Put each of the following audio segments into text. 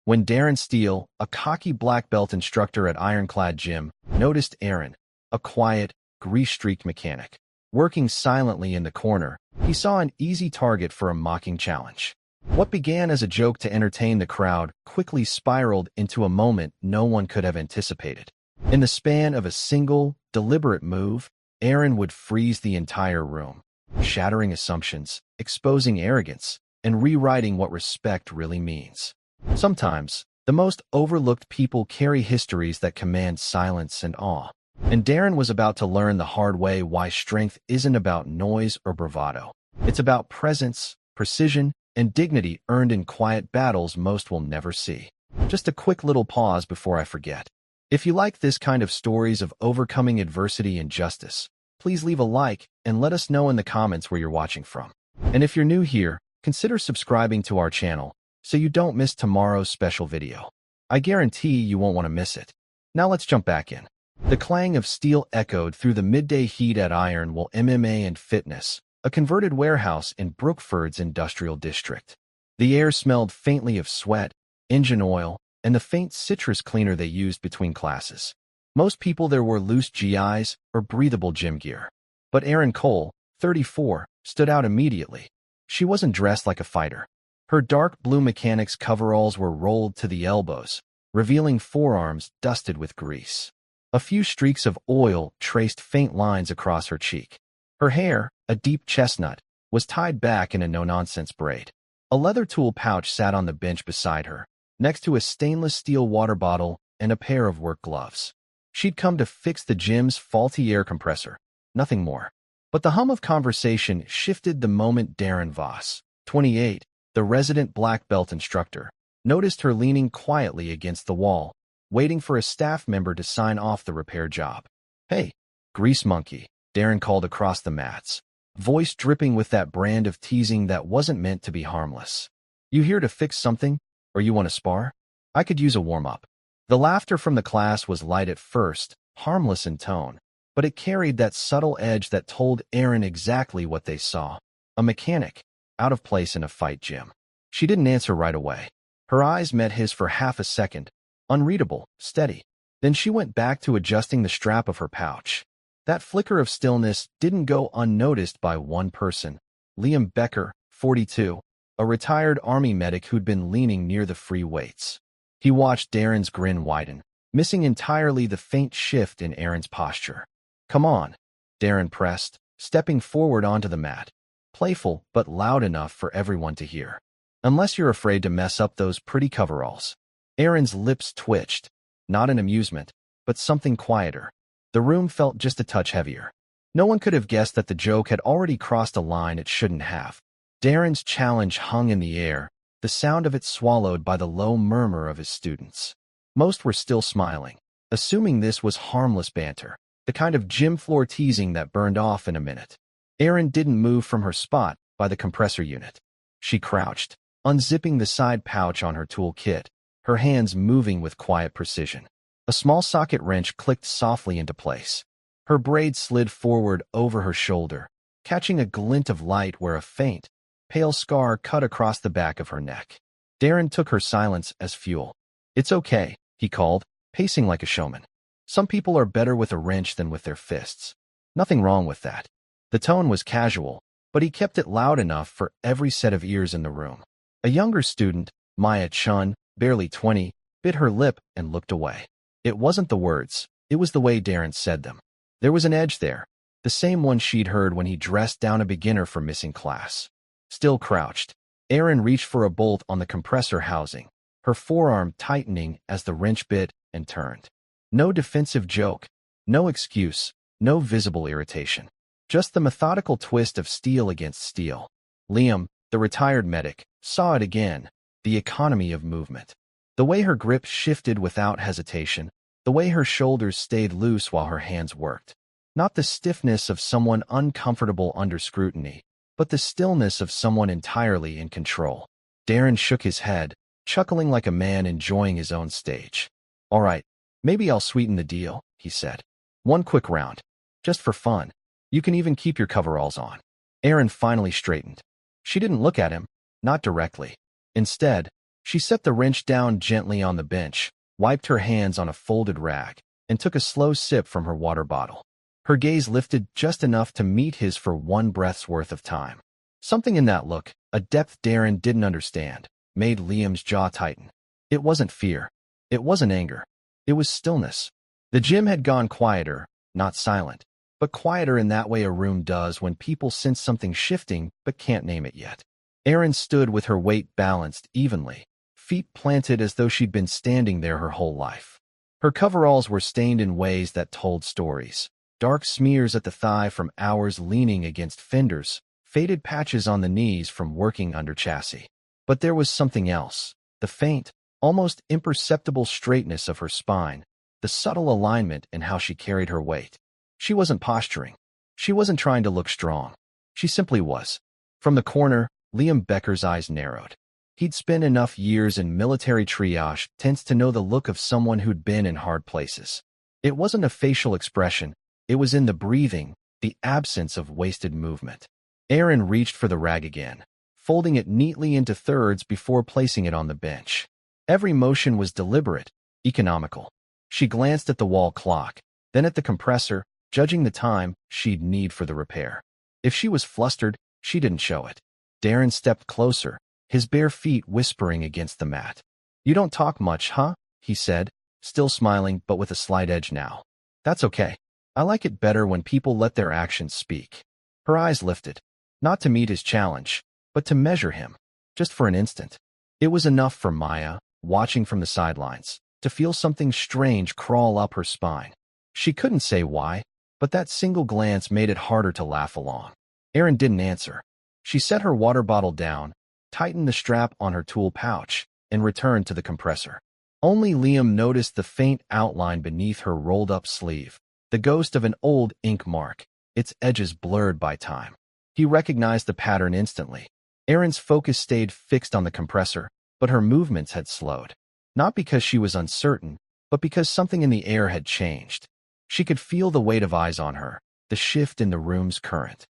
When Darren Steele, a cocky black belt instructor at Ironclad Gym, noticed Erin, a quiet, grease-streaked mechanic, working silently in the corner, he saw an easy target for a mocking challenge. What began as a joke to entertain the crowd quickly spiraled into a moment no one could have anticipated. In the span of a single, deliberate move, Erin would freeze the entire room, shattering assumptions, exposing arrogance, and rewriting what respect really means. Sometimes, the most overlooked people carry histories that command silence and awe. And Darren was about to learn the hard way why strength isn't about noise or bravado. It's about presence, precision, and dignity earned in quiet battles most will never see. Just a quick little pause before I forget. If you like this kind of stories of overcoming adversity and justice, please leave a like and let us know in the comments where you're watching from. And if you're new here, consider subscribing to our channel so you don't miss tomorrow's special video. I guarantee you won't want to miss it. Now let's jump back in. The clang of steel echoed through the midday heat at Ironclad MMA and Fitness, a converted warehouse in Brookford's industrial district. The air smelled faintly of sweat, engine oil, and the faint citrus cleaner they used between classes. Most people there wore loose GIs or breathable gym gear. But Erin Cole, 34, stood out immediately. She wasn't dressed like a fighter. Her dark blue mechanics coveralls were rolled to the elbows, revealing forearms dusted with grease. A few streaks of oil traced faint lines across her cheek. Her hair, a deep chestnut, was tied back in a no-nonsense braid. A leather tool pouch sat on the bench beside her, next to a stainless steel water bottle and a pair of work gloves. She'd come to fix the gym's faulty air compressor, nothing more. But the hum of conversation shifted the moment Darren Voss, 28, the resident black belt instructor, noticed her leaning quietly against the wall, waiting for a staff member to sign off the repair job. "Hey, grease monkey," Darren called across the mats, voice dripping with that brand of teasing that wasn't meant to be harmless. "You here to fix something, or you want to spar? I could use a warm-up." The laughter from the class was light at first, harmless in tone, but it carried that subtle edge that told Erin exactly what they saw. A mechanic, out of place in a fight gym. She didn't answer right away. Her eyes met his for half a second, unreadable, steady. Then she went back to adjusting the strap of her pouch. That flicker of stillness didn't go unnoticed by one person, Liam Becker, 42, a retired Army medic who'd been leaning near the free weights. He watched Darren's grin widen, missing entirely the faint shift in Erin's posture. "Come on," Darren pressed, stepping forward onto the mat, playful but loud enough for everyone to hear. "Unless you're afraid to mess up those pretty coveralls." Erin's lips twitched, not in amusement, but something quieter. The room felt just a touch heavier. No one could have guessed that the joke had already crossed a line it shouldn't have. Darren's challenge hung in the air, the sound of it swallowed by the low murmur of his students. Most were still smiling, assuming this was harmless banter, the kind of gym floor teasing that burned off in a minute. Erin didn't move from her spot by the compressor unit. She crouched, unzipping the side pouch on her tool kit, her hands moving with quiet precision. A small socket wrench clicked softly into place. Her braid slid forward over her shoulder, catching a glint of light where a faint, pale scar cut across the back of her neck. Darren took her silence as fuel. "It's okay," he called, pacing like a showman. "Some people are better with a wrench than with their fists. Nothing wrong with that." The tone was casual, but he kept it loud enough for every set of ears in the room. A younger student, Maya Chun, barely 20, bit her lip and looked away. It wasn't the words, it was the way Darren said them. There was an edge there, the same one she'd heard when he dressed down a beginner for missing class. Still crouched, Erin reached for a bolt on the compressor housing, her forearm tightening as the wrench bit and turned. No defensive joke, no excuse, no visible irritation. Just the methodical twist of steel against steel. Liam, the retired medic, saw it again, the economy of movement. The way her grip shifted without hesitation, the way her shoulders stayed loose while her hands worked. Not the stiffness of someone uncomfortable under scrutiny, but the stillness of someone entirely in control. Darren shook his head, chuckling like a man enjoying his own stage. "All right, maybe I'll sweeten the deal," he said. "One quick round. Just for fun. You can even keep your coveralls on." Erin finally straightened. She didn't look at him, not directly. Instead, She set the wrench down gently on the bench, wiped her hands on a folded rag, and took a slow sip from her water bottle. Her gaze lifted just enough to meet his for one breath's worth of time. Something in that look, a depth Darren didn't understand, made Liam's jaw tighten. It wasn't fear. It wasn't anger. It was stillness. The gym had gone quieter, not silent, but quieter in that way a room does when people sense something shifting but can't name it yet. Erin stood with her weight balanced evenly, feet planted as though she'd been standing there her whole life. Her coveralls were stained in ways that told stories. Dark smears at the thigh from hours leaning against fenders, faded patches on the knees from working under chassis. But there was something else. The faint, almost imperceptible straightness of her spine, the subtle alignment in how she carried her weight. She wasn't posturing. She wasn't trying to look strong. She simply was. From the corner, Liam Becker's eyes narrowed. He'd spent enough years in military triage tense to know the look of someone who'd been in hard places. It wasn't a facial expression. It was in the breathing, the absence of wasted movement. Erin reached for the rag again, folding it neatly into thirds before placing it on the bench. Every motion was deliberate, economical. She glanced at the wall clock, then at the compressor, judging the time she'd need for the repair. If she was flustered, she didn't show it. Darren stepped closer, his bare feet whispering against the mat. "You don't talk much, huh?" he said, still smiling but with a slight edge now. "That's okay. I like it better when people let their actions speak." Her eyes lifted, not to meet his challenge, but to measure him, just for an instant. It was enough for Maya, watching from the sidelines, to feel something strange crawl up her spine. She couldn't say why, but that single glance made it harder to laugh along. Erin didn't answer. She set her water bottle down, tightened the strap on her tool pouch, and returned to the compressor. Only Liam noticed the faint outline beneath her rolled-up sleeve, the ghost of an old ink mark, its edges blurred by time. He recognized the pattern instantly. Erin's focus stayed fixed on the compressor, but her movements had slowed. Not because she was uncertain, but because something in the air had changed. She could feel the weight of eyes on her, the shift in the room's current.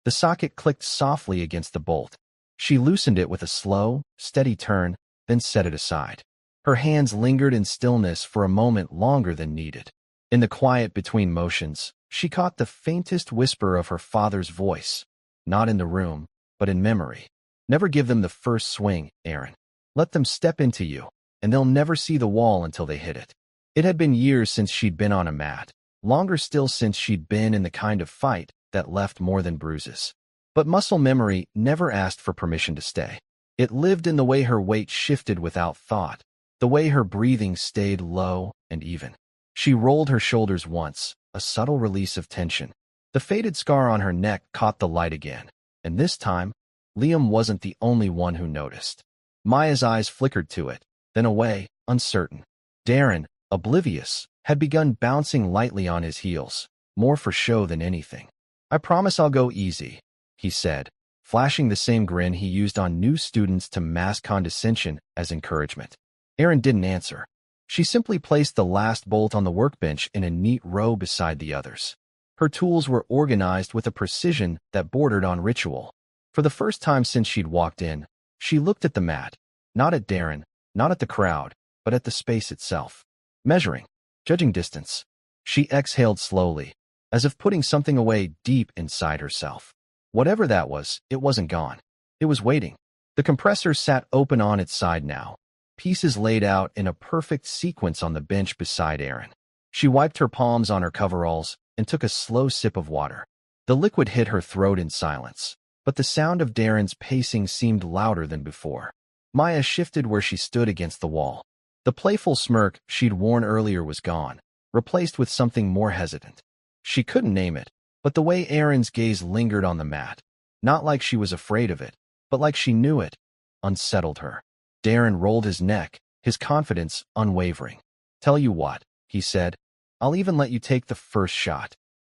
The socket clicked softly against the bolt. She loosened it with a slow, steady turn, then set it aside. Her hands lingered in stillness for a moment longer than needed. In the quiet between motions, she caught the faintest whisper of her father's voice, not in the room, but in memory. "Never give them the first swing, Erin. Let them step into you, and they'll never see the wall until they hit it." It had been years since she'd been on a mat, longer still since she'd been in the kind of fight that left more than bruises. But muscle memory never asked for permission to stay. It lived in the way her weight shifted without thought, the way her breathing stayed low and even. She rolled her shoulders once, a subtle release of tension. The faded scar on her neck caught the light again, and this time, Liam wasn't the only one who noticed. Maya's eyes flickered to it, then away, uncertain. Darren, oblivious, had begun bouncing lightly on his heels, more for show than anything. "I promise I'll go easy," he said, flashing the same grin he used on new students to mask condescension as encouragement. Erin didn't answer. She simply placed the last bolt on the workbench in a neat row beside the others. Her tools were organized with a precision that bordered on ritual. For the first time since she'd walked in, she looked at the mat, not at Darren, not at the crowd, but at the space itself. Measuring, judging distance. She exhaled slowly, as if putting something away deep inside herself. Whatever that was, it wasn't gone. It was waiting. The compressor sat open on its side now, pieces laid out in a perfect sequence on the bench beside Erin. She wiped her palms on her coveralls and took a slow sip of water. The liquid hit her throat in silence, but the sound of Darren's pacing seemed louder than before. Maya shifted where she stood against the wall. The playful smirk she'd worn earlier was gone, replaced with something more hesitant. She couldn't name it, but the way Erin's gaze lingered on the mat, not like she was afraid of it, but like she knew it, unsettled her. Darren rolled his neck, his confidence unwavering. "Tell you what," he said, "I'll even let you take the first shot."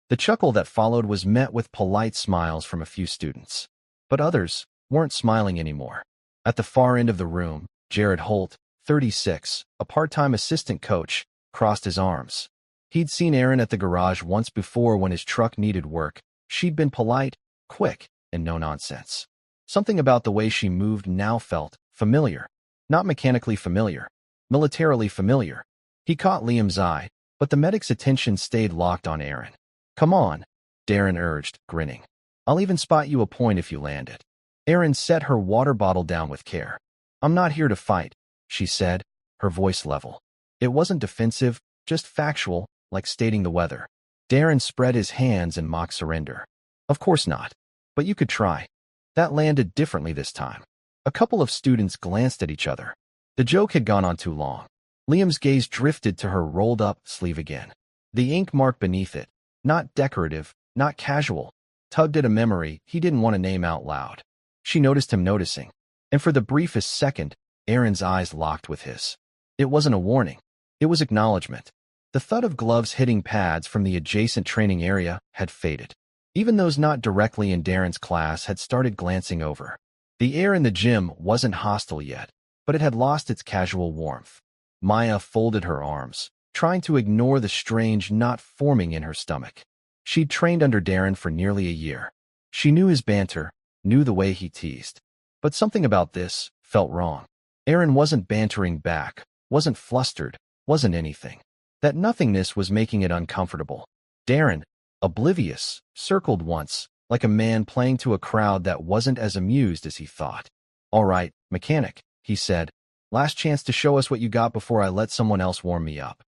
The chuckle that followed was met with polite smiles from a few students. But others weren't smiling anymore. At the far end of the room, Jared Holt, 36, a part-time assistant coach, crossed his arms. He'd seen Erin at the garage once before when his truck needed work. She'd been polite, quick, and no nonsense. Something about the way she moved now felt familiar. Not mechanically familiar. Militarily familiar. He caught Liam's eye, but the medic's attention stayed locked on Erin. Come on, Darren urged, grinning. I'll even spot you a point if you land it. Erin set her water bottle down with care. I'm not here to fight, she said, her voice level. It wasn't defensive, just factual, like stating the weather. Darren spread his hands in mock surrender. Of course not. But you could try. That landed differently this time. A couple of students glanced at each other. The joke had gone on too long. Liam's gaze drifted to her rolled-up sleeve again. The ink mark beneath it, not decorative, not casual, tugged at a memory he didn't want to name out loud. She noticed him noticing, and for the briefest second, Erin's eyes locked with his. It wasn't a warning. It was acknowledgement. The thud of gloves hitting pads from the adjacent training area had faded. Even those not directly in Darren's class had started glancing over. The air in the gym wasn't hostile yet, but it had lost its casual warmth. Maya folded her arms, trying to ignore the strange knot forming in her stomach. She'd trained under Darren for nearly a year. She knew his banter, knew the way he teased. But something about this felt wrong. Erin wasn't bantering back, wasn't flustered, wasn't anything. That nothingness was making it uncomfortable. Darren, oblivious, circled once, like a man playing to a crowd that wasn't as amused as he thought. All right, mechanic, he said. Last chance to show us what you got before I let someone else warm me up.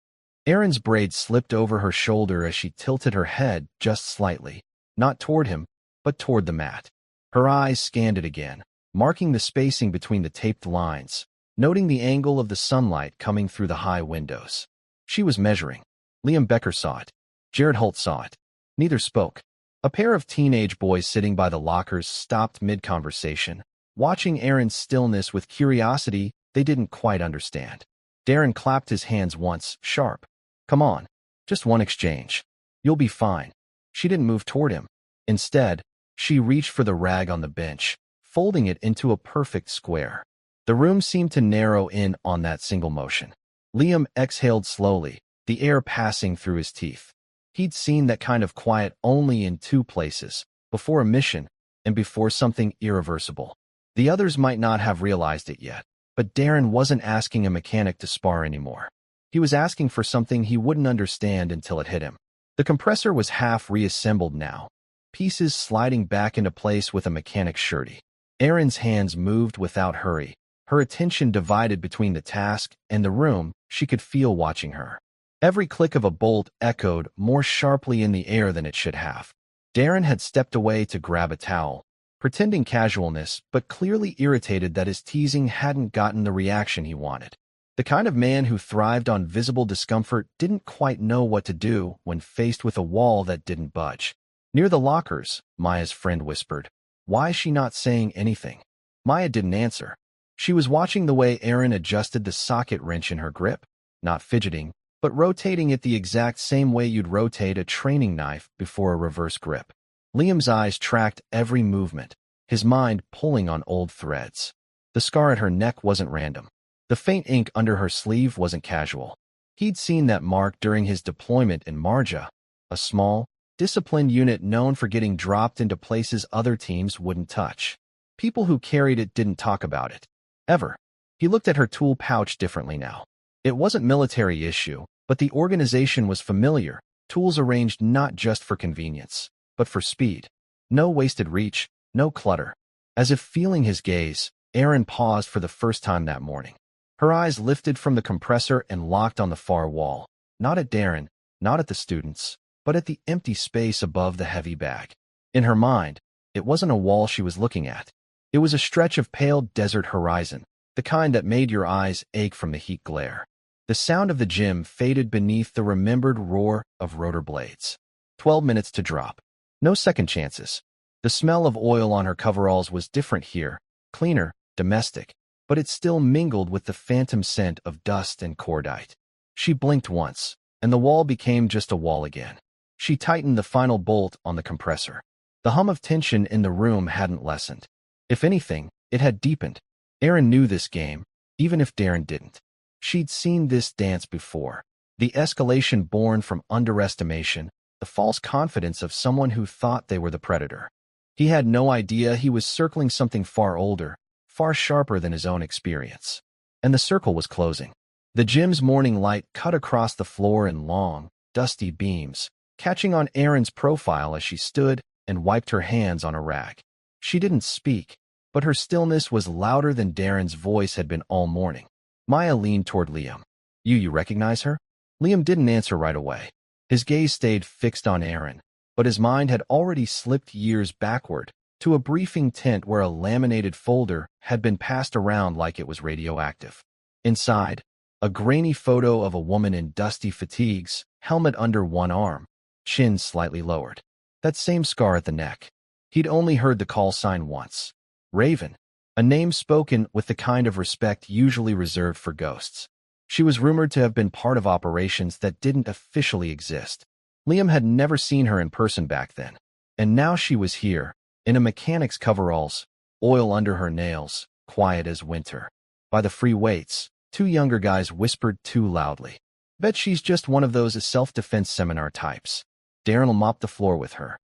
Erin's braid slipped over her shoulder as she tilted her head just slightly, not toward him, but toward the mat. Her eyes scanned it again, marking the spacing between the taped lines, noting the angle of the sunlight coming through the high windows. She was measuring. Liam Becker saw it. Jared Holt saw it. Neither spoke. A pair of teenage boys sitting by the lockers stopped mid-conversation, watching Erin's stillness with curiosity they didn't quite understand. Darren clapped his hands once, sharp. Come on. Just one exchange. You'll be fine. She didn't move toward him. Instead, she reached for the rag on the bench, folding it into a perfect square. The room seemed to narrow in on that single motion. Liam exhaled slowly, the air passing through his teeth. He'd seen that kind of quiet only in two places, before a mission and before something irreversible. The others might not have realized it yet, but Darren wasn't asking a mechanic to spar anymore. He was asking for something he wouldn't understand until it hit him. The compressor was half reassembled now, pieces sliding back into place with a mechanic's surety. Erin's hands moved without hurry, her attention divided between the task and the room she could feel watching her. Every click of a bolt echoed more sharply in the air than it should have. Darren had stepped away to grab a towel, pretending casualness, but clearly irritated that his teasing hadn't gotten the reaction he wanted. The kind of man who thrived on visible discomfort didn't quite know what to do when faced with a wall that didn't budge. Near the lockers, Maya's friend whispered. Why is she not saying anything? Maya didn't answer. She was watching the way Erin adjusted the socket wrench in her grip, not fidgeting, but rotating it the exact same way you'd rotate a training knife before a reverse grip. Liam's eyes tracked every movement, his mind pulling on old threads. The scar at her neck wasn't random. The faint ink under her sleeve wasn't casual. He'd seen that mark during his deployment in Marja, a small, disciplined unit known for getting dropped into places other teams wouldn't touch. People who carried it didn't talk about it. Ever. He looked at her tool pouch differently now. It wasn't military issue, but the organization was familiar, tools arranged not just for convenience, but for speed. No wasted reach, no clutter. As if feeling his gaze, Erin paused for the first time that morning. Her eyes lifted from the compressor and locked on the far wall, not at Darren, not at the students, but at the empty space above the heavy bag. In her mind, it wasn't a wall she was looking at. It was a stretch of pale desert horizon, the kind that made your eyes ache from the heat glare. The sound of the gym faded beneath the remembered roar of rotor blades. 12 minutes to drop. No second chances. The smell of oil on her coveralls was different here, cleaner, domestic, but it still mingled with the phantom scent of dust and cordite. She blinked once, and the wall became just a wall again. She tightened the final bolt on the compressor. The hum of tension in the room hadn't lessened. If anything, it had deepened. Erin knew this game, even if Darren didn't. She'd seen this dance before. The escalation born from underestimation, the false confidence of someone who thought they were the predator. He had no idea he was circling something far older, far sharper than his own experience. and the circle was closing. The gym's morning light cut across the floor in long, dusty beams, catching on Erin's profile as she stood and wiped her hands on a rag. She didn't speak, but her stillness was louder than Darren's voice had been all morning. Maya leaned toward Liam. You recognize her? Liam didn't answer right away. His gaze stayed fixed on Erin, but his mind had already slipped years backward to a briefing tent where a laminated folder had been passed around like it was radioactive. Inside, a grainy photo of a woman in dusty fatigues, helmet under one arm, chin slightly lowered. That same scar at the neck. He'd only heard the call sign once. Raven, a name spoken with the kind of respect usually reserved for ghosts. She was rumored to have been part of operations that didn't officially exist. Liam had never seen her in person back then, and now she was here, in a mechanic's coveralls, oil under her nails, quiet as winter. By the free weights, two younger guys whispered too loudly. Bet she's just one of those self-defense seminar types. Darren mopped the floor with her.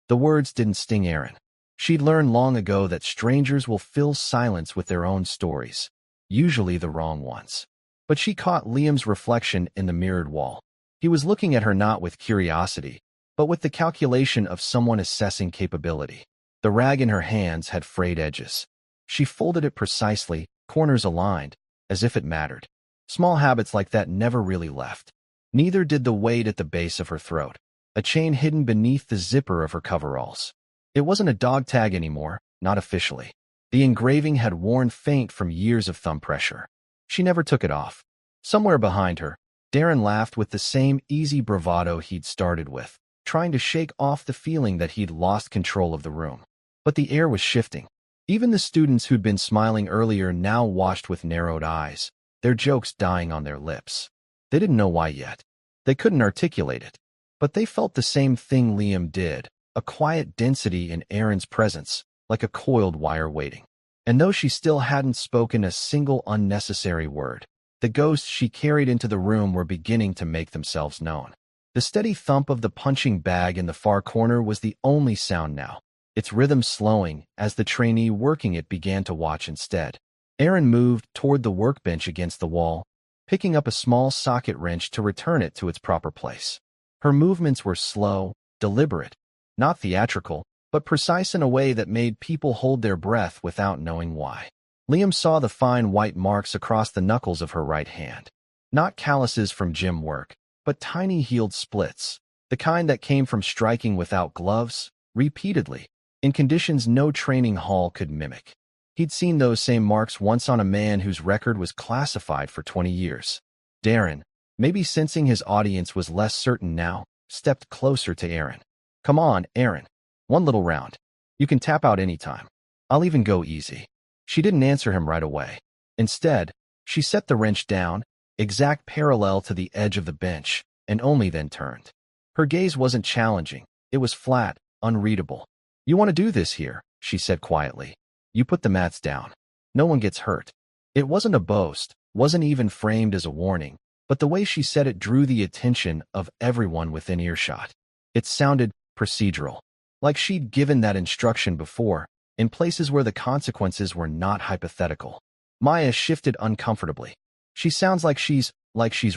The words didn't sting Erin. She'd learned long ago that strangers will fill silence with their own stories, usually the wrong ones. But she caught Liam's reflection in the mirrored wall. He was looking at her not with curiosity, but with the calculation of someone assessing capability. The rag in her hands had frayed edges. She folded it precisely, corners aligned, as if it mattered. Small habits like that never really left. Neither did the weight at the base of her throat, a chain hidden beneath the zipper of her coveralls. It wasn't a dog tag anymore, not officially. The engraving had worn faint from years of thumb pressure. She never took it off. Somewhere behind her, Darren laughed with the same easy bravado he'd started with, trying to shake off the feeling that he'd lost control of the room. But the air was shifting. Even the students who'd been smiling earlier now watched with narrowed eyes, their jokes dying on their lips. They didn't know why yet. They couldn't articulate it. But they felt the same thing Liam did, a quiet density in Erin's presence, like a coiled wire waiting. And though she still hadn't spoken a single unnecessary word, the ghosts she carried into the room were beginning to make themselves known. The steady thump of the punching bag in the far corner was the only sound now, its rhythm slowing as the trainee working it began to watch instead. Erin moved toward the workbench against the wall, picking up a small socket wrench to return it to its proper place. Her movements were slow, deliberate, not theatrical, but precise in a way that made people hold their breath without knowing why. Liam saw the fine white marks across the knuckles of her right hand. Not calluses from gym work, but tiny healed splits, the kind that came from striking without gloves, repeatedly, in conditions no training hall could mimic. He'd seen those same marks once on a man whose record was classified for 20 years. Darren, maybe sensing his audience was less certain now, stepped closer to Erin. Come on, Erin. One little round. You can tap out anytime. I'll even go easy. She didn't answer him right away. Instead, she set the wrench down, exact parallel to the edge of the bench, and only then turned. Her gaze wasn't challenging. It was flat, unreadable. You want to do this here, she said quietly. You put the mats down. No one gets hurt. It wasn't a boast, wasn't even framed as a warning, but the way she said it drew the attention of everyone within earshot. It sounded procedural, like she'd given that instruction before, in places where the consequences were not hypothetical. Maya shifted uncomfortably. She sounds like she's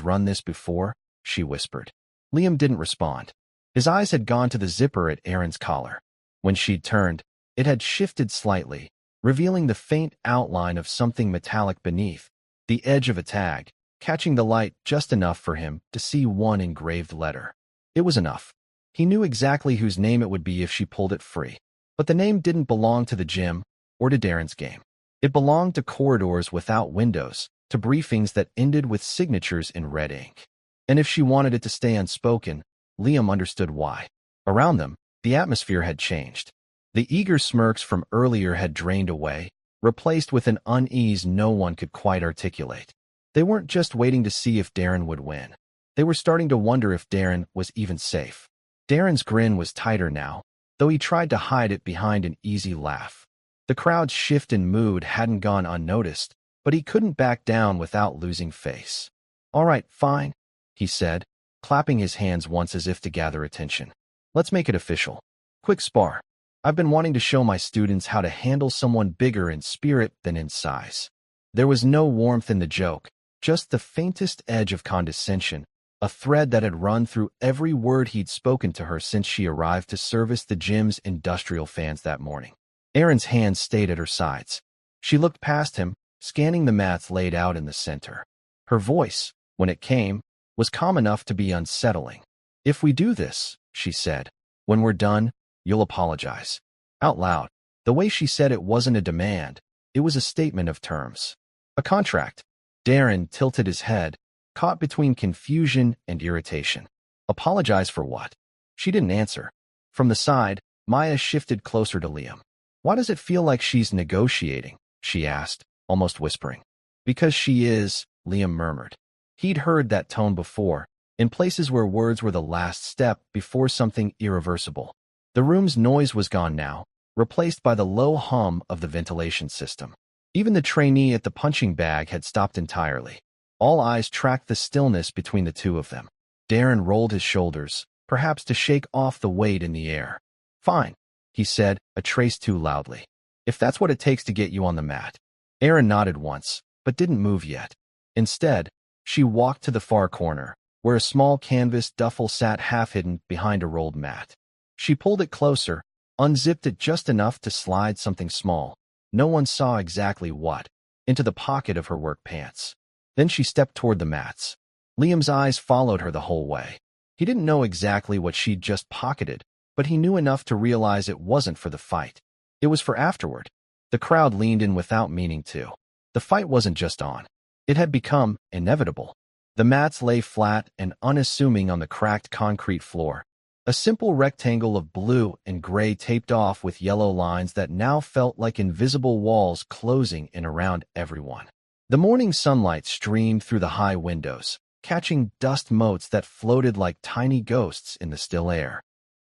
run this before, she whispered. Liam didn't respond. His eyes had gone to the zipper at Erin's collar. When she'd turned, it had shifted slightly, revealing the faint outline of something metallic beneath, the edge of a tag, catching the light just enough for him to see one engraved letter. It was enough. He knew exactly whose name it would be if she pulled it free. But the name didn't belong to the gym or to Darren's game. It belonged to corridors without windows, to briefings that ended with signatures in red ink. And if she wanted it to stay unspoken, Liam understood why. Around them, the atmosphere had changed. The eager smirks from earlier had drained away, replaced with an unease no one could quite articulate. They weren't just waiting to see if Darren would win. They were starting to wonder if Darren was even safe. Darren's grin was tighter now, though he tried to hide it behind an easy laugh. The crowd's shift in mood hadn't gone unnoticed, but he couldn't back down without losing face. All right, fine, he said, clapping his hands once as if to gather attention. Let's make it official. Quick spar. I've been wanting to show my students how to handle someone bigger in spirit than in size. There was no warmth in the joke, just the faintest edge of condescension, a thread that had run through every word he'd spoken to her since she arrived to service the gym's industrial fans that morning. Erin's hands stayed at her sides. She looked past him, scanning the mats laid out in the center. Her voice, when it came, was calm enough to be unsettling. "If we do this," she said, "when we're done, you'll apologize." Out loud. The way she said it wasn't a demand, it was a statement of terms. A contract. Darren tilted his head, caught between confusion and irritation. Apologize for what? She didn't answer. From the side, Maya shifted closer to Liam. "Why does it feel like she's negotiating?" she asked, almost whispering. "Because she is," Liam murmured. He'd heard that tone before, in places where words were the last step before something irreversible. The room's noise was gone now, replaced by the low hum of the ventilation system. Even the trainee at the punching bag had stopped entirely. All eyes tracked the stillness between the two of them. Darren rolled his shoulders, perhaps to shake off the weight in the air. "Fine," he said, a trace too loudly. "If that's what it takes to get you on the mat." Erin nodded once, but didn't move yet. Instead, she walked to the far corner, where a small canvas duffel sat half-hidden behind a rolled mat. She pulled it closer, unzipped it just enough to slide something small, no one saw exactly what, into the pocket of her work pants. Then she stepped toward the mats. Liam's eyes followed her the whole way. He didn't know exactly what she'd just pocketed, but he knew enough to realize it wasn't for the fight. It was for afterward. The crowd leaned in without meaning to. The fight wasn't just on. It had become inevitable. The mats lay flat and unassuming on the cracked concrete floor. A simple rectangle of blue and gray taped off with yellow lines that now felt like invisible walls closing in around everyone. The morning sunlight streamed through the high windows, catching dust motes that floated like tiny ghosts in the still air.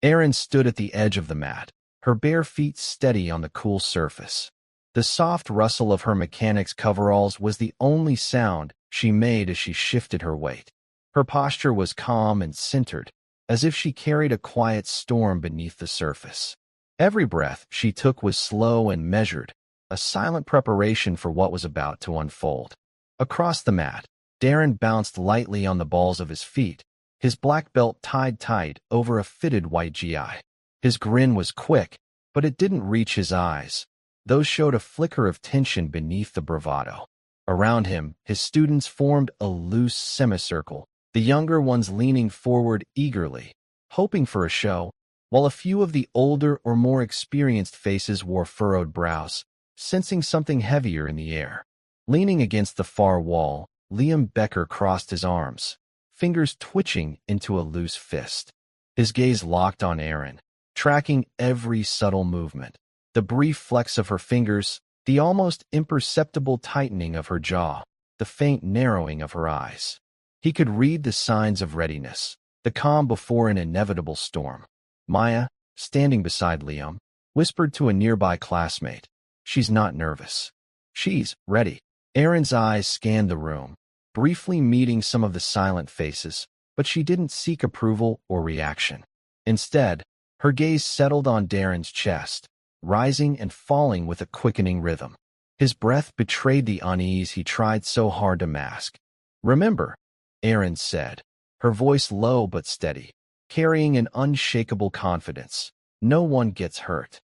Erin stood at the edge of the mat, her bare feet steady on the cool surface. The soft rustle of her mechanic's coveralls was the only sound she made as she shifted her weight. Her posture was calm and centered, as if she carried a quiet storm beneath the surface. Every breath she took was slow and measured, a silent preparation for what was about to unfold. Across the mat, Darren bounced lightly on the balls of his feet, his black belt tied tight over a fitted white GI. His grin was quick, but it didn't reach his eyes. Those showed a flicker of tension beneath the bravado. Around him, his students formed a loose semicircle, the younger ones leaning forward eagerly, hoping for a show, while a few of the older or more experienced faces wore furrowed brows, sensing something heavier in the air. Leaning against the far wall, Liam Becker crossed his arms, fingers twitching into a loose fist. His gaze locked on Erin, tracking every subtle movement. The brief flex of her fingers, the almost imperceptible tightening of her jaw, the faint narrowing of her eyes. He could read the signs of readiness, the calm before an inevitable storm. Maya, standing beside Liam, whispered to a nearby classmate, "She's not nervous. She's ready." Erin's eyes scanned the room, briefly meeting some of the silent faces, but she didn't seek approval or reaction. Instead, her gaze settled on Darren's chest, rising and falling with a quickening rhythm. His breath betrayed the unease he tried so hard to mask. "Remember," Erin said, her voice low but steady, carrying an unshakable confidence, "no one gets hurt."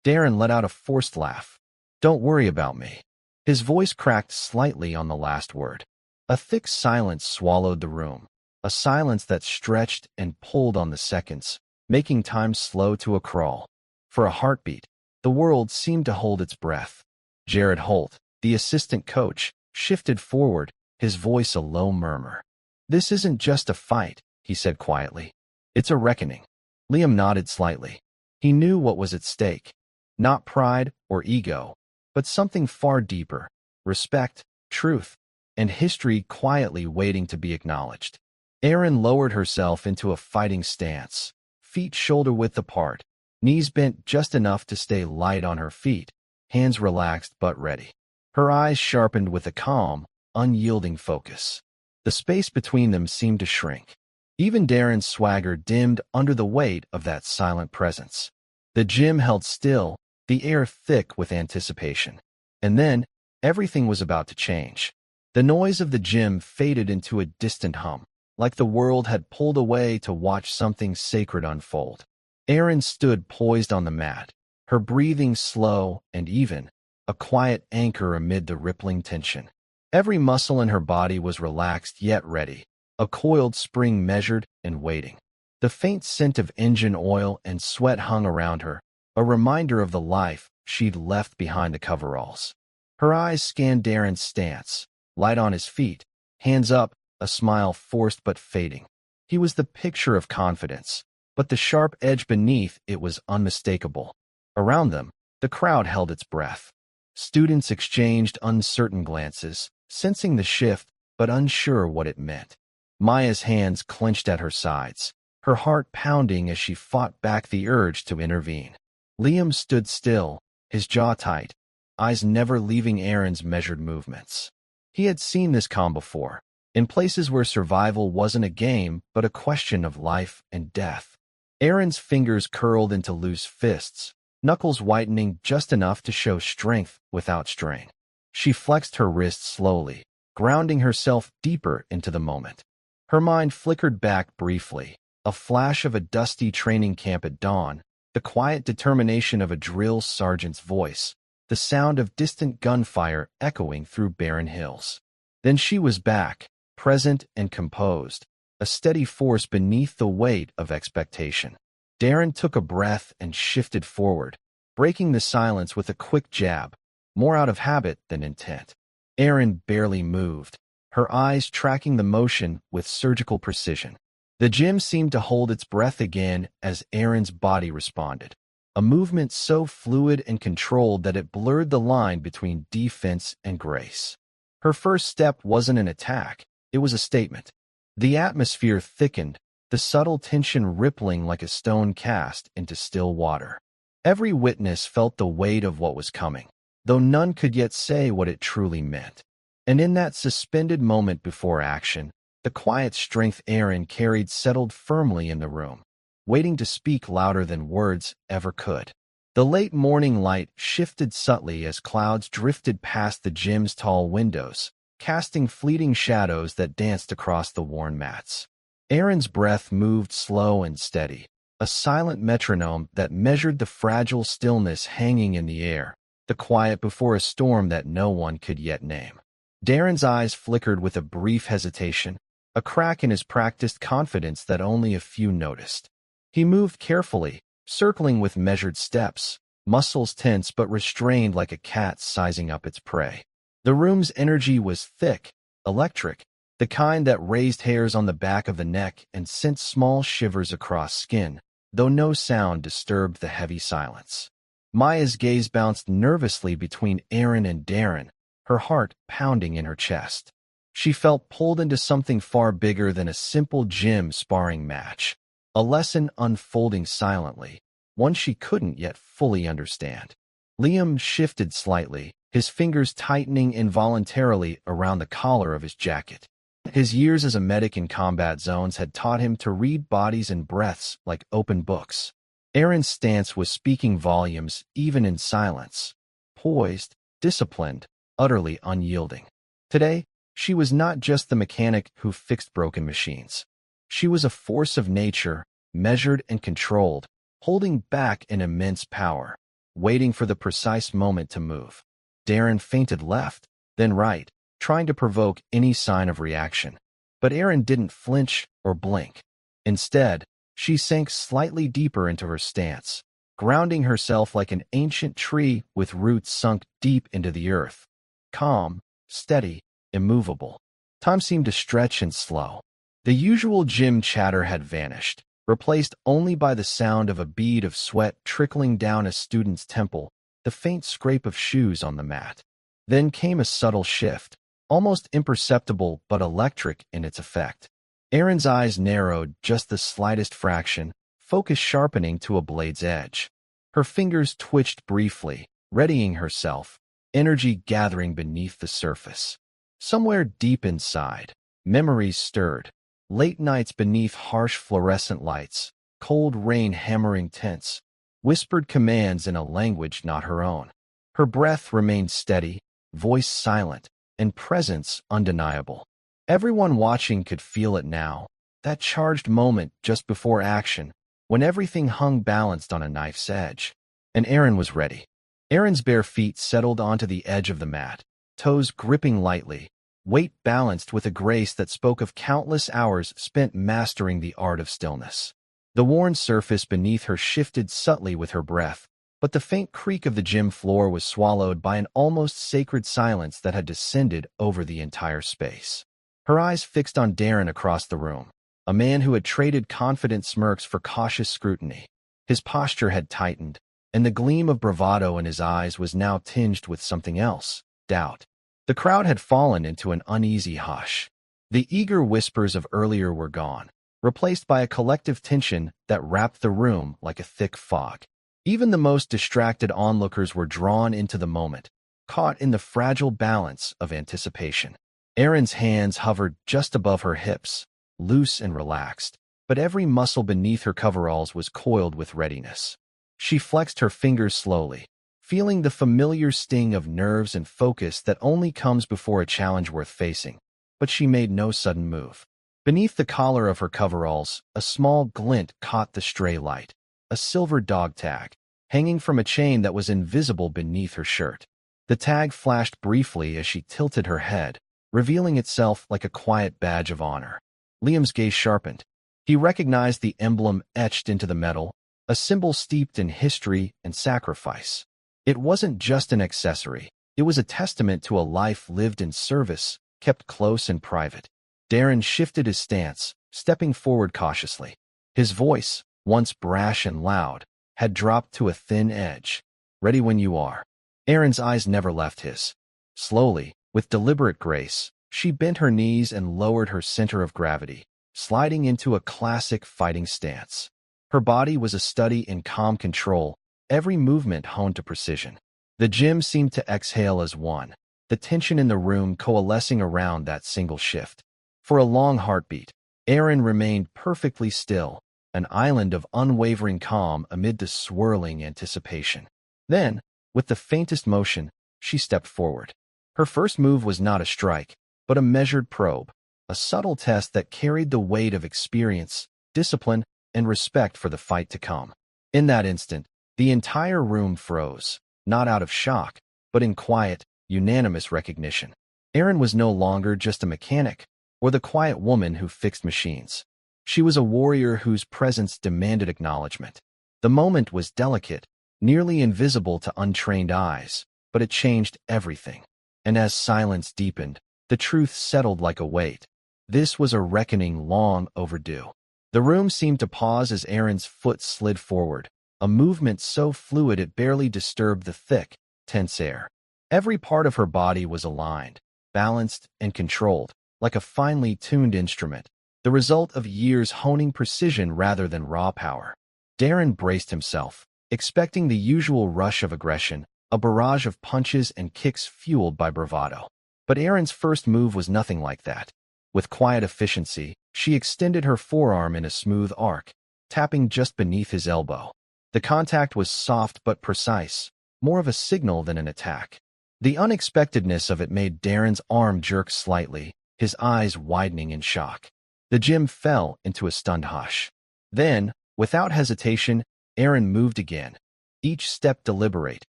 Darren let out a forced laugh. "Don't worry about me." His voice cracked slightly on the last word. A thick silence swallowed the room, a silence that stretched and pulled on the seconds, making time slow to a crawl. For a heartbeat, the world seemed to hold its breath. Jared Holt, the assistant coach, shifted forward, his voice a low murmur. "This isn't just a fight," he said quietly. "It's a reckoning." Liam nodded slightly. He knew what was at stake. Not pride or ego, but something far deeper: respect, truth, and history quietly waiting to be acknowledged. Erin lowered herself into a fighting stance, feet shoulder-width apart, knees bent just enough to stay light on her feet, hands relaxed but ready. Her eyes sharpened with a calm, unyielding focus. The space between them seemed to shrink. Even Darren's swagger dimmed under the weight of that silent presence. The gym held still, the air thick with anticipation. And then, Everything was about to change. The noise of the gym faded into a distant hum, like the world had pulled away to watch something sacred unfold. Erin stood poised on the mat, her breathing slow and even, a quiet anchor amid the rippling tension. Every muscle in her body was relaxed yet ready, a coiled spring measured and waiting. The faint scent of engine oil and sweat hung around her, a reminder of the life she'd left behind the coveralls. Her eyes scanned Darren's stance, light on his feet, hands up, a smile forced but fading. He was the picture of confidence, but the sharp edge beneath it was unmistakable. Around them, the crowd held its breath. Students exchanged uncertain glances, sensing the shift but unsure what it meant. Maya's hands clenched at her sides, her heart pounding as she fought back the urge to intervene. Liam stood still, his jaw tight, eyes never leaving Erin's measured movements. He had seen this calm before, in places where survival wasn't a game but a question of life and death. Erin's fingers curled into loose fists, knuckles whitening just enough to show strength without strain. She flexed her wrists slowly, grounding herself deeper into the moment. Her mind flickered back briefly, a flash of a dusty training camp at dawn, the quiet determination of a drill sergeant's voice, the sound of distant gunfire echoing through barren hills. Then she was back, present and composed, a steady force beneath the weight of expectation. Darren took a breath and shifted forward, breaking the silence with a quick jab, more out of habit than intent. Erin barely moved, her eyes tracking the motion with surgical precision. The gym seemed to hold its breath again as Erin's body responded, a movement so fluid and controlled that it blurred the line between defense and grace. Her first step wasn't an attack, it was a statement. The atmosphere thickened, the subtle tension rippling like a stone cast into still water. Every witness felt the weight of what was coming, though none could yet say what it truly meant. And in that suspended moment before action, the quiet strength Erin carried settled firmly in the room, waiting to speak louder than words ever could. The late morning light shifted subtly as clouds drifted past the gym's tall windows, casting fleeting shadows that danced across the worn mats. Erin's breath moved slow and steady, a silent metronome that measured the fragile stillness hanging in the air, the quiet before a storm that no one could yet name. Darren's eyes flickered with a brief hesitation, a crack in his practiced confidence that only a few noticed. He moved carefully, circling with measured steps, muscles tense but restrained like a cat sizing up its prey. The room's energy was thick, electric, the kind that raised hairs on the back of the neck and sent small shivers across skin, though no sound disturbed the heavy silence. Maya's gaze bounced nervously between Erin and Darren, her heart pounding in her chest. She felt pulled into something far bigger than a simple gym sparring match, a lesson unfolding silently, one she couldn't yet fully understand. Liam shifted slightly, his fingers tightening involuntarily around the collar of his jacket. His years as a medic in combat zones had taught him to read bodies and breaths like open books. Erin's stance was speaking volumes even in silence, poised, disciplined, utterly unyielding. Today, she was not just the mechanic who fixed broken machines. She was a force of nature, measured and controlled, holding back an immense power, waiting for the precise moment to move. Darren feinted left, then right, trying to provoke any sign of reaction. But Erin didn't flinch or blink. Instead, she sank slightly deeper into her stance, grounding herself like an ancient tree with roots sunk deep into the earth. Calm, steady, immovable. Time seemed to stretch and slow. The usual gym chatter had vanished, replaced only by the sound of a bead of sweat trickling down a student's temple, the faint scrape of shoes on the mat. Then came a subtle shift, almost imperceptible but electric in its effect. Erin's eyes narrowed just the slightest fraction, focus sharpening to a blade's edge. Her fingers twitched briefly, readying herself, energy gathering beneath the surface. Somewhere deep inside, memories stirred. Late nights beneath harsh fluorescent lights, cold rain hammering tents, whispered commands in a language not her own. Her breath remained steady, voice silent, and presence undeniable. Everyone watching could feel it now, that charged moment just before action, when everything hung balanced on a knife's edge. And Erin was ready. Erin's bare feet settled onto the edge of the mat, toes gripping lightly, weight balanced with a grace that spoke of countless hours spent mastering the art of stillness. The worn surface beneath her shifted subtly with her breath, but the faint creak of the gym floor was swallowed by an almost sacred silence that had descended over the entire space. Her eyes fixed on Darren across the room, a man who had traded confident smirks for cautious scrutiny. His posture had tightened, and the gleam of bravado in his eyes was now tinged with something else, doubt. The crowd had fallen into an uneasy hush. The eager whispers of earlier were gone, replaced by a collective tension that wrapped the room like a thick fog. Even the most distracted onlookers were drawn into the moment, caught in the fragile balance of anticipation. Erin's hands hovered just above her hips, loose and relaxed, but every muscle beneath her coveralls was coiled with readiness. She flexed her fingers slowly, feeling the familiar sting of nerves and focus that only comes before a challenge worth facing, but she made no sudden move. Beneath the collar of her coveralls, a small glint caught the stray light, a silver dog tag, hanging from a chain that was invisible beneath her shirt. The tag flashed briefly as she tilted her head, revealing itself like a quiet badge of honor. Liam's gaze sharpened. He recognized the emblem etched into the metal, a symbol steeped in history and sacrifice. It wasn't just an accessory. It was a testament to a life lived in service, kept close and private. Darren shifted his stance, stepping forward cautiously. His voice, once brash and loud, had dropped to a thin edge. Ready when you are. Erin's eyes never left his. Slowly, with deliberate grace, she bent her knees and lowered her center of gravity, sliding into a classic fighting stance. Her body was a study in calm control, every movement honed to precision. The gym seemed to exhale as one, the tension in the room coalescing around that single shift. For a long heartbeat, Erin remained perfectly still, an island of unwavering calm amid the swirling anticipation. Then, with the faintest motion, she stepped forward. Her first move was not a strike, but a measured probe, a subtle test that carried the weight of experience, discipline, and respect for the fight to come. In that instant, the entire room froze, not out of shock, but in quiet, unanimous recognition. Erin was no longer just a mechanic, or the quiet woman who fixed machines. She was a warrior whose presence demanded acknowledgement. The moment was delicate, nearly invisible to untrained eyes, but it changed everything. And as silence deepened, the truth settled like a weight. This was a reckoning long overdue. The room seemed to pause as Erin's foot slid forward, a movement so fluid it barely disturbed the thick, tense air. Every part of her body was aligned, balanced, and controlled, like a finely tuned instrument, the result of years honing precision rather than raw power. Darren braced himself, expecting the usual rush of aggression, a barrage of punches and kicks fueled by bravado. But Erin's first move was nothing like that. With quiet efficiency, she extended her forearm in a smooth arc, tapping just beneath his elbow. The contact was soft but precise, more of a signal than an attack. The unexpectedness of it made Darren's arm jerk slightly, his eyes widening in shock. The gym fell into a stunned hush. Then, without hesitation, Erin moved again, each step deliberate,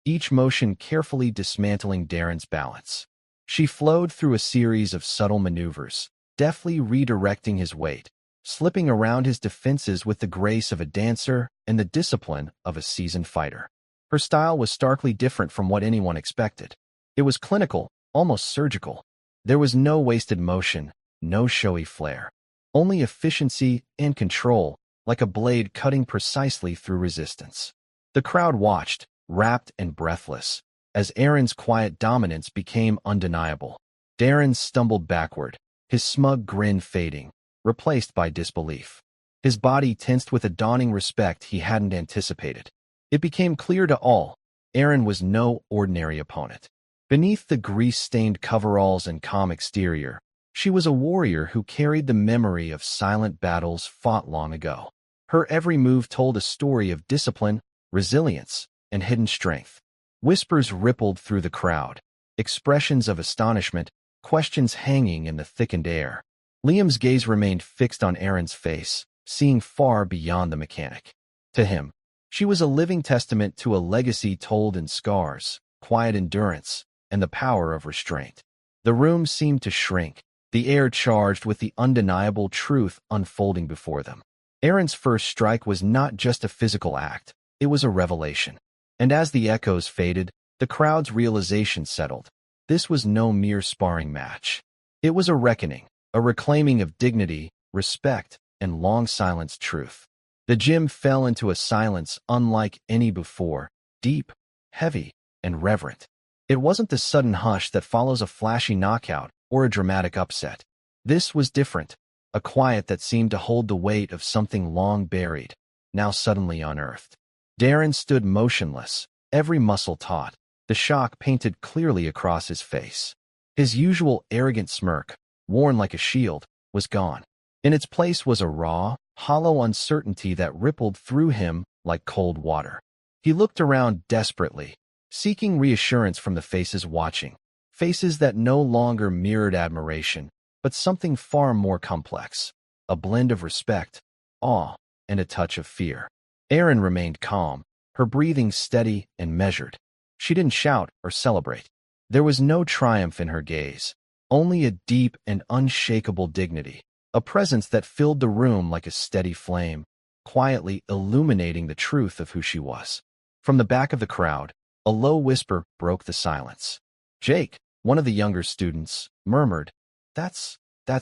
each motion carefully dismantling Darren's balance. She flowed through a series of subtle maneuvers, deftly redirecting his weight, slipping around his defenses with the grace of a dancer and the discipline of a seasoned fighter. Her style was starkly different from what anyone expected. It was clinical, almost surgical. There was no wasted motion, no showy flair. Only efficiency and control, like a blade cutting precisely through resistance. The crowd watched, rapt and breathless, as Erin's quiet dominance became undeniable. Darren stumbled backward, his smug grin fading, replaced by disbelief. His body tensed with a dawning respect he hadn't anticipated. It became clear to all, Erin was no ordinary opponent. Beneath the grease-stained coveralls and calm exterior, she was a warrior who carried the memory of silent battles fought long ago. Her every move told a story of discipline, resilience, and hidden strength. Whispers rippled through the crowd. expressions of astonishment, questions hanging in the thickened air. Liam's gaze remained fixed on Erin's face, seeing far beyond the mechanic. To him, she was a living testament to a legacy told in scars, quiet endurance, and the power of restraint. The room seemed to shrink, the air charged with the undeniable truth unfolding before them. Erin's first strike was not just a physical act, it was a revelation. And as the echoes faded, the crowd's realization settled. This was no mere sparring match. It was a reckoning, a reclaiming of dignity, respect, and long-silenced truth. The gym fell into a silence unlike any before, deep, heavy, and reverent. It wasn't the sudden hush that follows a flashy knockout or a dramatic upset. This was different, a quiet that seemed to hold the weight of something long buried, now suddenly unearthed. Darren stood motionless, every muscle taut, the shock painted clearly across his face. His usual arrogant smirk, worn like a shield, was gone. In its place was a raw, hollow uncertainty that rippled through him like cold water. He looked around desperately, seeking reassurance from the faces watching, faces that no longer mirrored admiration, but something far more complex, a blend of respect, awe, and a touch of fear. Erin remained calm, her breathing steady and measured. She didn't shout or celebrate. There was no triumph in her gaze, only a deep and unshakable dignity, a presence that filled the room like a steady flame, quietly illuminating the truth of who she was. From the back of the crowd, a low whisper broke the silence. Jake, one of the younger students, murmured, That's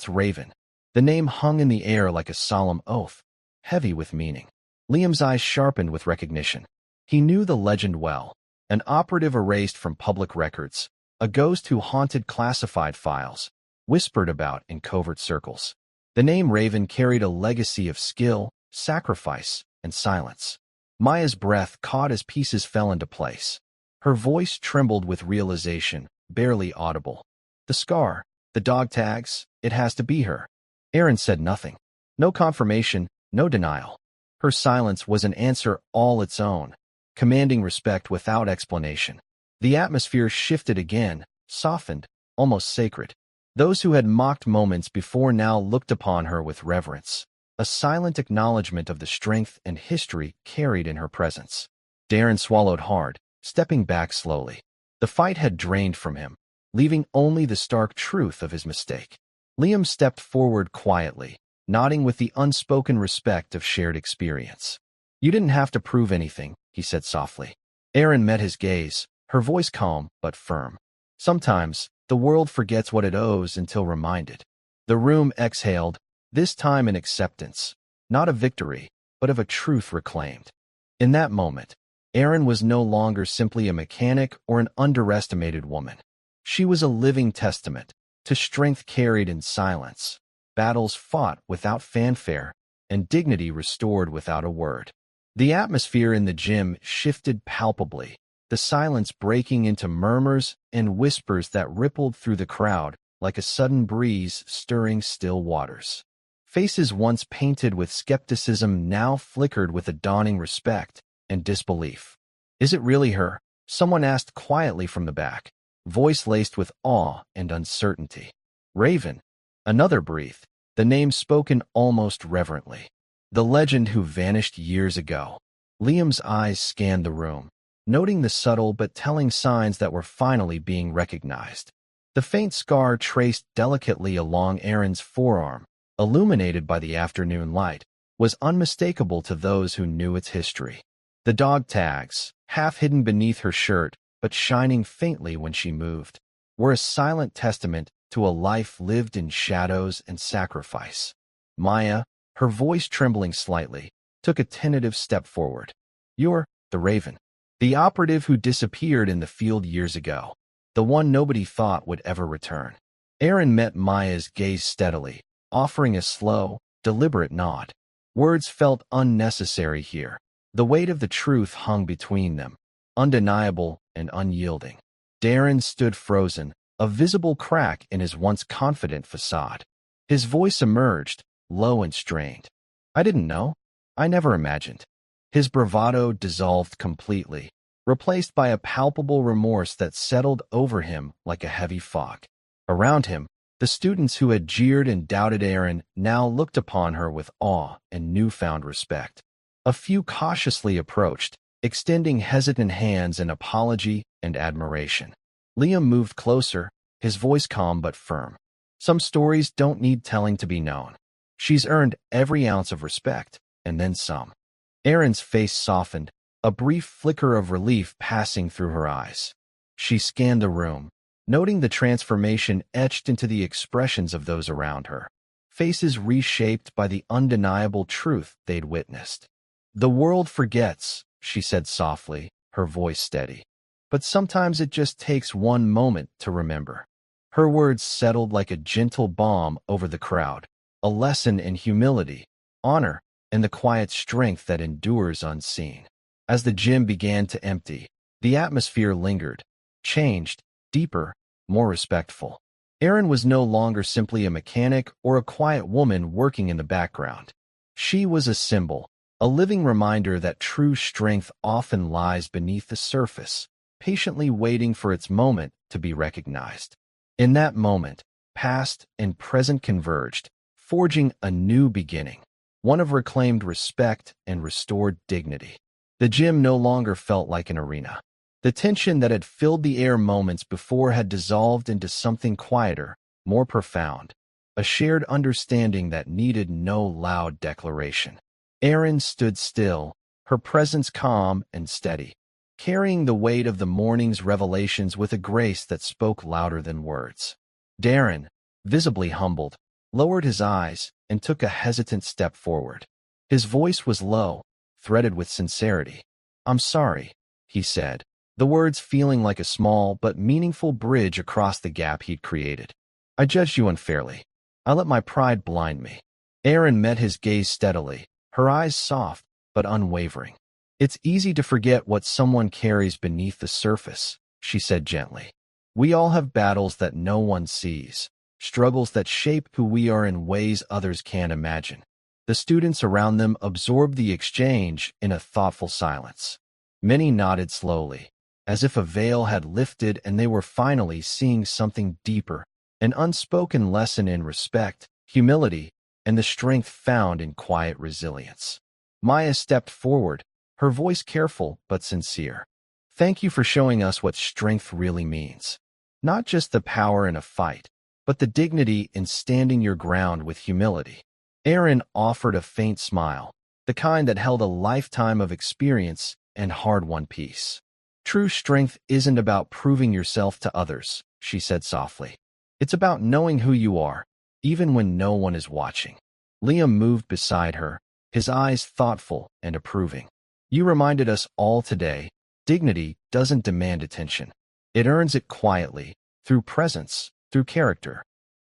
Raven." The name hung in the air like a solemn oath, heavy with meaning. Liam's eyes sharpened with recognition. He knew the legend well, an operative erased from public records, a ghost who haunted classified files, whispered about in covert circles. The name Raven carried a legacy of skill, sacrifice, and silence. Maya's breath caught as pieces fell into place. Her voice trembled with realization, barely audible. The scar, the dog tags, it has to be her. Erin said nothing. No confirmation, no denial. Her silence was an answer all its own, commanding respect without explanation. The atmosphere shifted again, softened, almost sacred. Those who had mocked moments before now looked upon her with reverence, a silent acknowledgement of the strength and history carried in her presence. Darren swallowed hard, stepping back slowly. The fight had drained from him, leaving only the stark truth of his mistake. Liam stepped forward quietly, nodding with the unspoken respect of shared experience. "You didn't have to prove anything," he said softly. Erin met his gaze, her voice calm but firm. "Sometimes, the world forgets what it owes until reminded." The room exhaled, this time in acceptance, not of victory, but of a truth reclaimed. In that moment, Erin was no longer simply a mechanic or an underestimated woman. She was a living testament to strength carried in silence, battles fought without fanfare, and dignity restored without a word. The atmosphere in the gym shifted palpably, the silence breaking into murmurs and whispers that rippled through the crowd like a sudden breeze stirring still waters. Faces once painted with skepticism now flickered with a dawning respect and disbelief. "Is it really her?" someone asked quietly from the back, voice laced with awe and uncertainty. "Raven," another breathed, the name spoken almost reverently. "The legend who vanished years ago." Liam's eyes scanned the room, noting the subtle but telling signs that were finally being recognized. The faint scar traced delicately along Erin's forearm, illuminated by the afternoon light, was unmistakable to those who knew its history. The dog tags, half hidden beneath her shirt but shining faintly when she moved, were a silent testament to a life lived in shadows and sacrifice. Maya, her voice trembling slightly, took a tentative step forward. "You're the Raven. The operative who disappeared in the field years ago. The one nobody thought would ever return." Erin met Maya's gaze steadily, offering a slow, deliberate nod. Words felt unnecessary here. The weight of the truth hung between them, undeniable and unyielding. Darren stood frozen, a visible crack in his once confident facade. His voice emerged, low and strained. "I didn't know. I never imagined." His bravado dissolved completely. replaced by a palpable remorse that settled over him like a heavy fog. Around him, the students who had jeered and doubted Erin now looked upon her with awe and newfound respect. A few cautiously approached, extending hesitant hands in apology and admiration. Liam moved closer, his voice calm but firm. Some stories don't need telling to be known. She's earned every ounce of respect, and then some. Erin's face softened, a brief flicker of relief passing through her eyes. She scanned the room, noting the transformation etched into the expressions of those around her, faces reshaped by the undeniable truth they'd witnessed. "The world forgets," she said softly, her voice steady. "But sometimes it just takes one moment to remember." Her words settled like a gentle balm over the crowd, a lesson in humility, honor, and the quiet strength that endures unseen. As the gym began to empty, the atmosphere lingered, changed, deeper, more respectful. Erin was no longer simply a mechanic or a quiet woman working in the background. She was a symbol, a living reminder that true strength often lies beneath the surface, patiently waiting for its moment to be recognized. In that moment, past and present converged, forging a new beginning, one of reclaimed respect and restored dignity. The gym no longer felt like an arena. The tension that had filled the air moments before had dissolved into something quieter, more profound, a shared understanding that needed no loud declaration. Erin stood still, her presence calm and steady, carrying the weight of the morning's revelations with a grace that spoke louder than words. Darren, visibly humbled, lowered his eyes and took a hesitant step forward. His voice was low, threaded with sincerity. "I'm sorry," he said, the words feeling like a small but meaningful bridge across the gap he'd created. "I judged you unfairly. I let my pride blind me." Erin met his gaze steadily, her eyes soft but unwavering. "It's easy to forget what someone carries beneath the surface," she said gently. "We all have battles that no one sees, struggles that shape who we are in ways others can't imagine." The students around them absorbed the exchange in a thoughtful silence. Many nodded slowly, as if a veil had lifted and they were finally seeing something deeper, an unspoken lesson in respect, humility, and the strength found in quiet resilience. Maya stepped forward, her voice careful but sincere. "Thank you for showing us what strength really means. Not just the power in a fight, but the dignity in standing your ground with humility." Erin offered a faint smile, the kind that held a lifetime of experience and hard-won peace. "True strength isn't about proving yourself to others," she said softly. "It's about knowing who you are, even when no one is watching." Liam moved beside her, his eyes thoughtful and approving. "You reminded us all today, dignity doesn't demand attention. It earns it quietly, through presence, through character."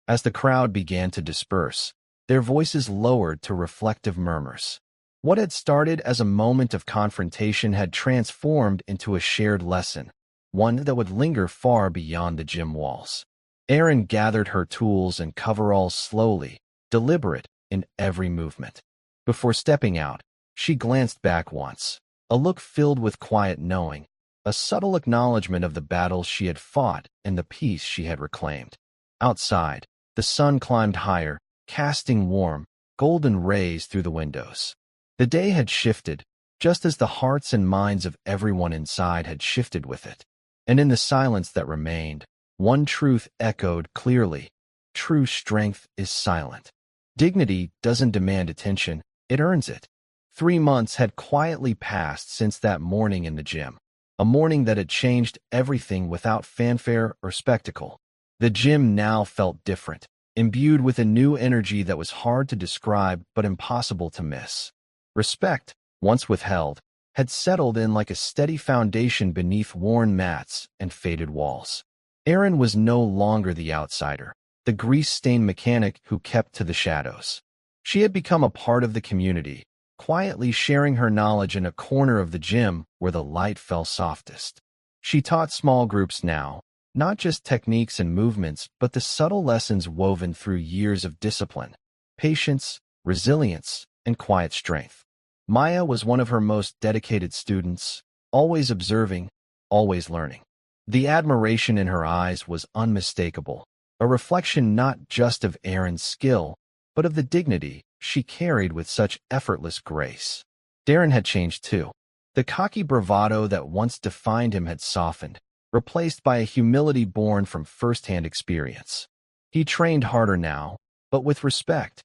As the crowd began to disperse, their voices lowered to reflective murmurs. What had started as a moment of confrontation had transformed into a shared lesson, one that would linger far beyond the gym walls. Erin gathered her tools and coveralls slowly, deliberate in every movement. Before stepping out, she glanced back once, a look filled with quiet knowing, a subtle acknowledgement of the battles she had fought and the peace she had reclaimed. Outside, the sun climbed higher, casting warm, golden rays through the windows. The day had shifted, just as the hearts and minds of everyone inside had shifted with it. And in the silence that remained, one truth echoed clearly: true strength is silent. Dignity doesn't demand attention, it earns it. 3 months had quietly passed since that morning in the gym, a morning that had changed everything without fanfare or spectacle. The gym now felt different, imbued with a new energy that was hard to describe but impossible to miss. Respect, once withheld, had settled in like a steady foundation beneath worn mats and faded walls. Erin was no longer the outsider, the grease-stained mechanic who kept to the shadows. She had become a part of the community, quietly sharing her knowledge in a corner of the gym where the light fell softest. She taught small groups now, not just techniques and movements, but the subtle lessons woven through years of discipline, patience, resilience, and quiet strength. Maya was one of her most dedicated students, always observing, always learning. The admiration in her eyes was unmistakable, a reflection not just of Erin's skill, but of the dignity she carried with such effortless grace. Darren had changed too. The cocky bravado that once defined him had softened, replaced by a humility born from first-hand experience. He trained harder now, but with respect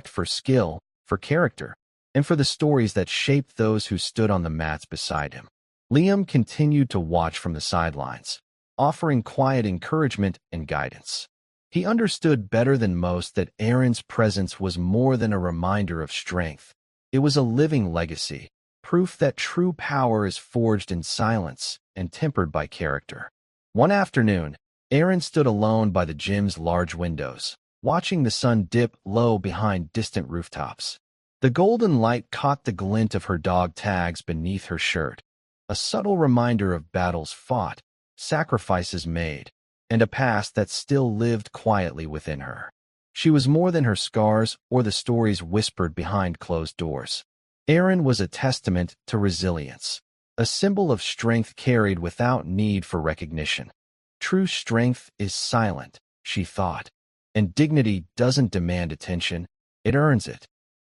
for skill, for character, and for the stories that shaped those who stood on the mats beside him. Liam continued to watch from the sidelines, offering quiet encouragement and guidance. He understood better than most that Erin's presence was more than a reminder of strength. It was a living legacy, proof that true power is forged in silence and tempered by character. One afternoon, Erin stood alone by the gym's large windows, watching the sun dip low behind distant rooftops. The golden light caught the glint of her dog tags beneath her shirt, a subtle reminder of battles fought, sacrifices made, and a past that still lived quietly within her. She was more than her scars or the stories whispered behind closed doors. Erin was a testament to resilience, a symbol of strength carried without need for recognition. True strength is silent, she thought, and dignity doesn't demand attention, it earns it.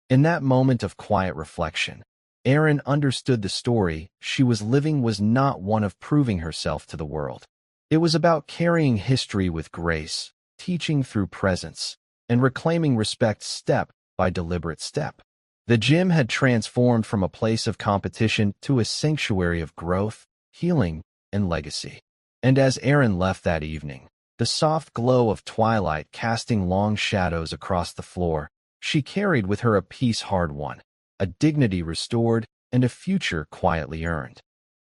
In that moment of quiet reflection, Erin understood the story she was living was not one of proving herself to the world. It was about carrying history with grace, teaching through presence, and reclaiming respect step by deliberate step. The gym had transformed from a place of competition to a sanctuary of growth, healing, and legacy. And as Erin left that evening, the soft glow of twilight casting long shadows across the floor, she carried with her a peace hard-won, a dignity restored, and a future quietly earned.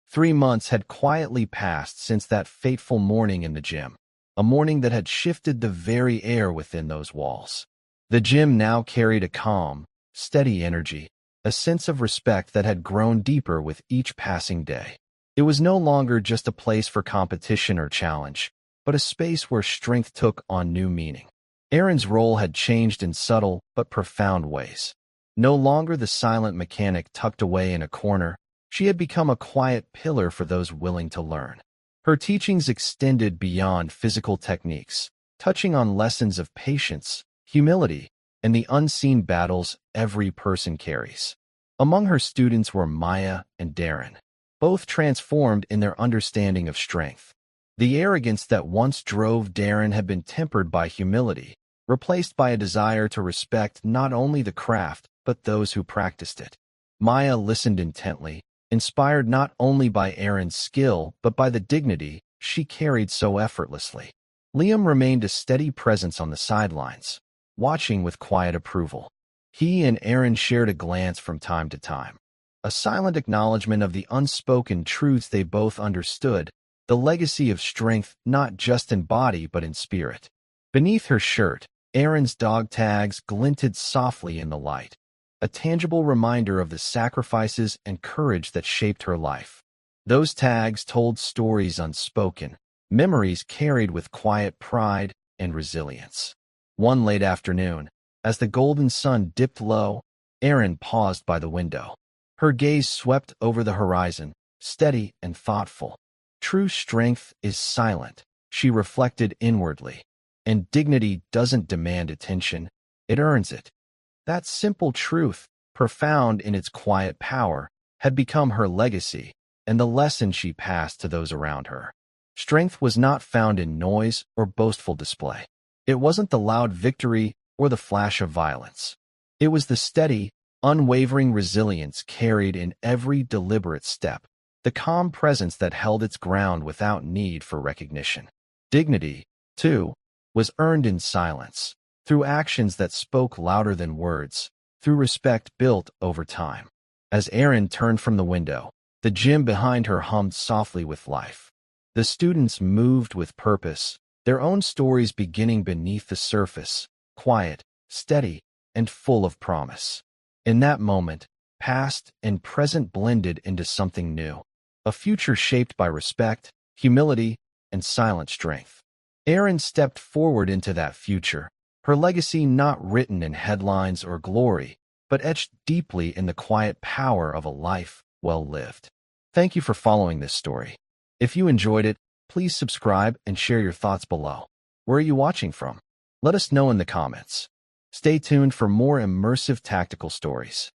3 months had quietly passed since that fateful morning in the gym, a morning that had shifted the very air within those walls. The gym now carried a calm, steady energy, a sense of respect that had grown deeper with each passing day. It was no longer just a place for competition or challenge, but a space where strength took on new meaning. Erin's role had changed in subtle but profound ways. No longer the silent mechanic tucked away in a corner, she had become a quiet pillar for those willing to learn. Her teachings extended beyond physical techniques, touching on lessons of patience, humility, and the unseen battles every person carries. Among her students were Maya and Darren, both transformed in their understanding of strength. The arrogance that once drove Darren had been tempered by humility, replaced by a desire to respect not only the craft, but those who practiced it. Maya listened intently, inspired not only by Erin's skill, but by the dignity she carried so effortlessly. Liam remained a steady presence on the sidelines, watching with quiet approval. He and Erin shared a glance from time to time, a silent acknowledgement of the unspoken truths they both understood, the legacy of strength not just in body but in spirit. Beneath her shirt, Erin's dog tags glinted softly in the light, a tangible reminder of the sacrifices and courage that shaped her life. Those tags told stories unspoken, memories carried with quiet pride and resilience. One late afternoon, as the golden sun dipped low, Erin paused by the window. Her gaze swept over the horizon, steady and thoughtful. True strength is silent, she reflected inwardly, and dignity doesn't demand attention, it earns it. That simple truth, profound in its quiet power, had become her legacy and the lesson she passed to those around her. Strength was not found in noise or boastful display. It wasn't the loud victory or the flash of violence. It was the steady, unwavering resilience carried in every deliberate step, the calm presence that held its ground without need for recognition. Dignity, too, was earned in silence, through actions that spoke louder than words, through respect built over time. As Erin turned from the window, the gym behind her hummed softly with life. The students moved with purpose, their own stories beginning beneath the surface, quiet, steady, and full of promise. In that moment, past and present blended into something new, a future shaped by respect, humility, and silent strength. Erin stepped forward into that future, her legacy not written in headlines or glory, but etched deeply in the quiet power of a life well lived. Thank you for following this story. If you enjoyed it, please subscribe and share your thoughts below. Where are you watching from? Let us know in the comments. Stay tuned for more immersive tactical stories.